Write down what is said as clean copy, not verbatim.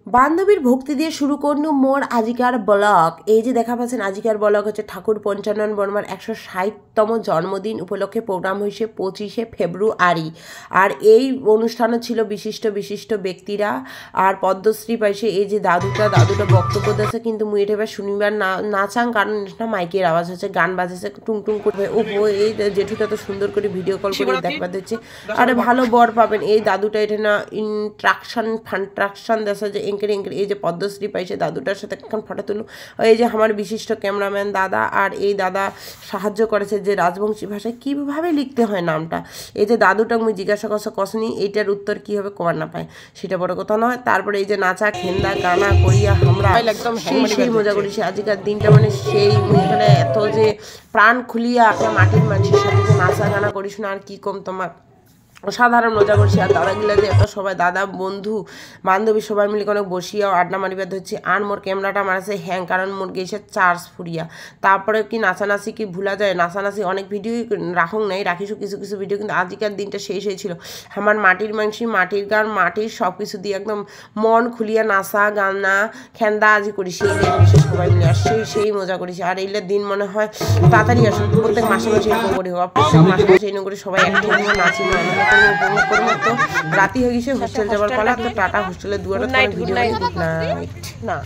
বান্ধবীর ভক্তি দিয়ে শুরু করল মোর আজিকার ব্লগ। এই যে দেখা পাচ্ছেন আজিকার ব্লগ হচ্ছে ঠাকুর পঞ্চানন বর্মার 160তম জন্মদিন উপলক্ষে প্রোগ্রাম হয়েছে 25শে ফেব্রুয়ারি। আর এই অনুষ্ঠানও ছিল বিশিষ্ট বিশিষ্ট ব্যক্তিরা আর পদ্মশ্রী পাইছে। এই যে দাদুটা বক্তব্য দিয়েছে, কিন্তু মুই এটা এবার শুনিবার না চান, কারণ এটা মাইকের আওয়াজ হচ্ছে, গান বাজেছে টুং টুং করবে। ও এই জেঠুটা তো সুন্দর করে ভিডিও কল করে দেখবার দিচ্ছে। আরে ভালো বর পাবেন। এই দাদুটা এটা না ফান্ট্রাকশন দেশে যে এঙ্কের এই যে পদ্মশ্রী পাইছে, দাদুটার সাথে এখন ফটো তুলো। এই যে আমার বিশিষ্ট ক্যামেরাম্যান দাদা, আর এই দাদা সাহায্য করেছে যে রাজবংশী ভাষায় কীভাবে লিখতে হয় নামটা। এই যে দাদুটা মুই জিজ্ঞাসা কসনি এইটার উত্তর কী হবে কবার না পায়, সেটা বড় কথা নয়। তারপরে এই যে নাচা খেন্দা গানা করিয়া আমরা একদম সেই মজা করেছি। আজকের দিনটা মানে সেই এখানে এত যে প্রাণ খুলিয়া আপনার মাটির মানুষের সাথে যে নাচা গানা করিস না, আর কী কম তোমার সাধারণ মজা করছি। আর দাদাগুলা যে এত সবাই দাদা বন্ধু বান্ধবী সবাই মিলে অনেক বসিয়াও আড্ডা মারিবার ধরছি। আর মোর ক্যামেরাটা মারাছে হ্যাং, কারণ মোর গেছে চার্জ ফুরিয়া। তারপরে কি নাচানাচি কি ভুলা যায়, নাচানাচি অনেক ভিডিও রাখুন নাই, রাখিস কিছু কিছু ভিডিও, কিন্তু আজকের দিনটা সেই ছিল। আমার মাটির মাংসি মাটির গান মাটির সব কিছু দিয়ে একদম মন খুলিয়া নাচা গানা খেন্দা আজি করি সেই সবাই মিলে। আর সেই মজা করেছি। আর এইগুলো দিন মনে হয় তাড়াতাড়ি আসুন, প্রত্যেক মাসে এরকম করি হোক, প্রত্যেক মাসে এরকম করে সবাই একসাথে নাচি উপভোগ করবো। তো রাতি হয়ে গেছে, হোস্টেল যাবার পালা। তো টাটা, হোস্টেলে দুয়ারে ভিডিও না।